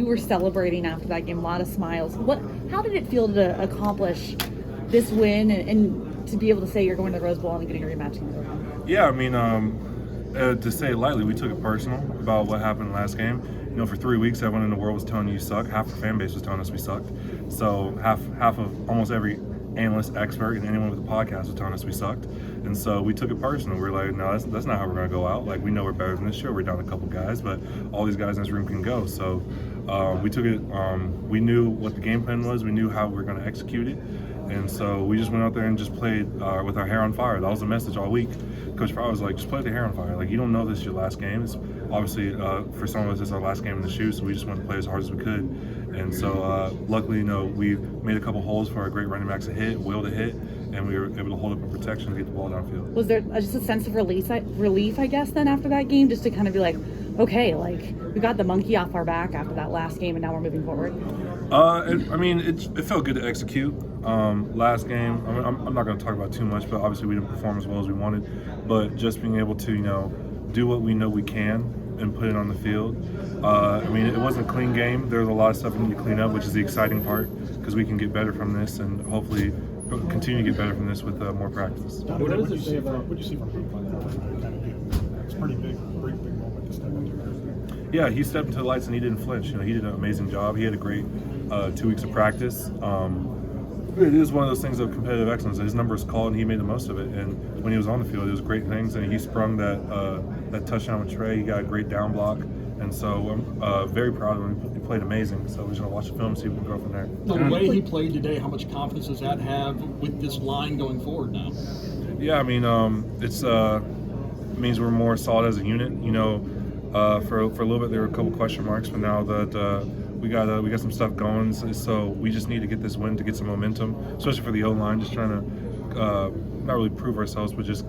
You were celebrating after that game, a lot of smiles. How did it feel to accomplish this win and to be able to say you're going to the Rose Bowl and getting a rematch against Donovan? Yeah, I mean, to say it lightly, we took it personal about what happened last game. You know, for 3 weeks, everyone in the world was telling you suck. Half the fan base was telling us we sucked. So half of almost every analyst, expert, and anyone with a podcast was telling us we sucked. And so we took it personal. We were like, no, that's not how we're going to go out. Like, we know we're better than this year. We're down a couple guys, but all these guys in this room can go. So we took it. We knew what the game plan was. We knew how we were going to execute it. And so we just went out there and just played with our hair on fire. That was the message all week. Coach Fry was like, just play with your hair on fire. Like, you don't know this is your last game. It's obviously, for some of us, it's our last game in the shoe, so we just wanted to play as hard as we could. And so luckily, you know, we made a couple holes for our great running backs to hit, Will to hit, and we were able to hold up in protection and get the ball downfield. Was there just a sense of relief, I guess, then after that game, just to kind of be like, okay, like, we got the monkey off our back after that last game, and now we're moving forward? It felt good to execute. Last game, I'm not going to talk about too much, but obviously we didn't perform as well as we wanted. But just being able to, you know, do what we know we can and put it on the field. It wasn't a clean game. There was a lot of stuff we need to clean up, which is the exciting part, because we can get better from this and hopefully continue to get better from this with more practice. Donovan, what did you see from him? It's pretty big moment to step into. Yeah, he stepped into the lights and he didn't flinch. You know, he did an amazing job. He had a great 2 weeks of practice. It is one of those things of competitive excellence. His number was called and he made the most of it. And when he was on the field, it was great things. And he sprung that touchdown with Trey. He got a great down block. And so I'm very proud of him. He played amazing. So we're just going to watch the film and see if we can go from there. The way he played today, how much confidence does that have with this line going forward now? Yeah, it means we're more solid as a unit. You know, for a little bit there were a couple question marks, but now that we got some stuff going, so we just need to get this win to get some momentum, especially for the O-line, just trying to not really prove ourselves, but just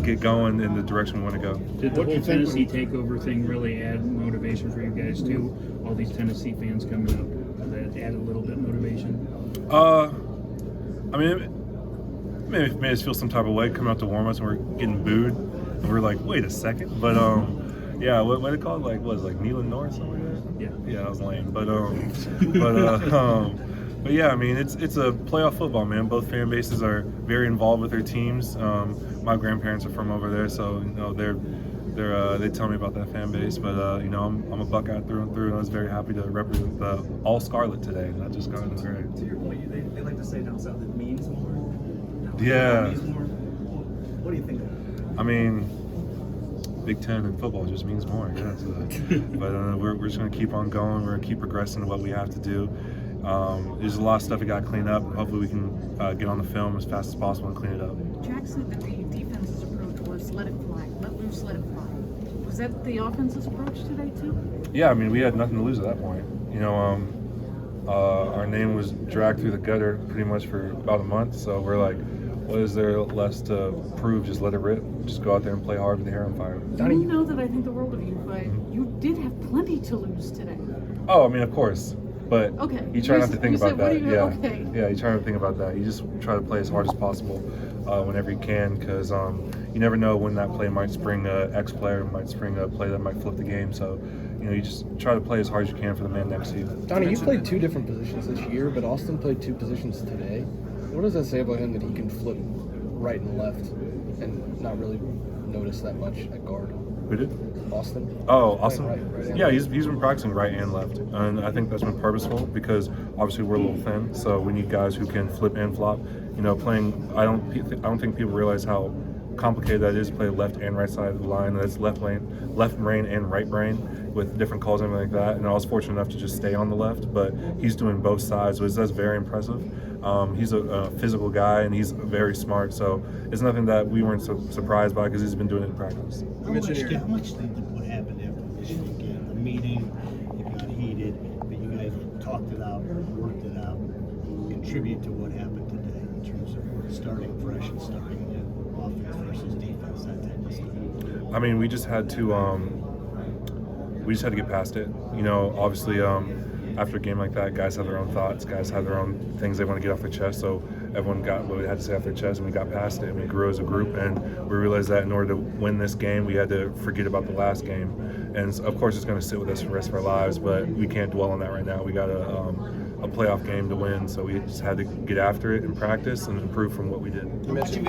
get going in the direction we want to go. Did the whole Tennessee takeover thing really add motivation for you guys too? All these Tennessee fans coming up, that added a little bit of motivation? It made us feel some type of way coming out to warm-ups and we're getting booed, and we're like, wait a second, but yeah, what it called, like, what was it, like Nealon North, something like that? Yeah, that was lame. But yeah, it's a playoff football, man. Both fan bases are very involved with their teams. My grandparents are from over there, so you know they tell me about that fan base. But you know, I'm a Buckeye through and through, and I was very happy to represent the all Scarlet today, not just Scarlet and Gray. To your point, they like to say down south it means more. Yeah. It means more. What do you think of that? Big Ten in football just means more, yeah. But we're just going to keep on going. We're going to keep progressing to what we have to do. There's a lot of stuff we got to clean up. Hopefully we can get on the film as fast as possible and clean it up. Jack said that the defense's approach was let it fly, let loose, let it fly. Was that the offense's approach today too? Yeah, we had nothing to lose at that point. You know, our name was dragged through the gutter pretty much for about a month, so we're like, what is there less to prove? Just let it rip. Just go out there and play hard with the hair on fire. You know that I think the world of you, but you did have plenty to lose today. Oh, of course. But okay. You try not to think about that. Okay. Yeah, you try not to think about that. You just try to play as hard as possible whenever you can, because you never know when that play might spring X player, might spring a play that might flip the game. So, you know, you just try to play as hard as you can for the man next to you. Donnie, you played two different positions this year, but Austin played two positions today. What does that say about him that he can flip right and left and not really notice that much at guard? Who did? Austin. Oh, Austin? Right, yeah, he's been practicing right and left. And I think that's been purposeful because obviously we're a little thin, so we need guys who can flip and flop. You know, I don't think people realize how complicated that is to play left and right side of the line. That's left brain and right brain with different calls and everything like that. And I was fortunate enough to just stay on the left, but he's doing both sides, which that's very impressive. He's a physical guy and he's very smart, so it's nothing that we weren't surprised by because he's been doing it in practice. How much did what happened after this game? The meeting, it got heated, but you guys talked it out, worked it out, contribute to what happened today in terms of starting fresh and starting offense versus defense, that type of stuff. We just had to get past it. You know, obviously after a game like that, guys have their own thoughts, guys have their own things they want to get off their chest, so everyone got what we had to say off their chest, and we got past it, and we grew as a group, and we realized that in order to win this game, we had to forget about the last game. And of course, it's going to sit with us for the rest of our lives, but we can't dwell on that right now. We got a playoff game to win, so we just had to get after it and practice and improve from what we did. You mentioned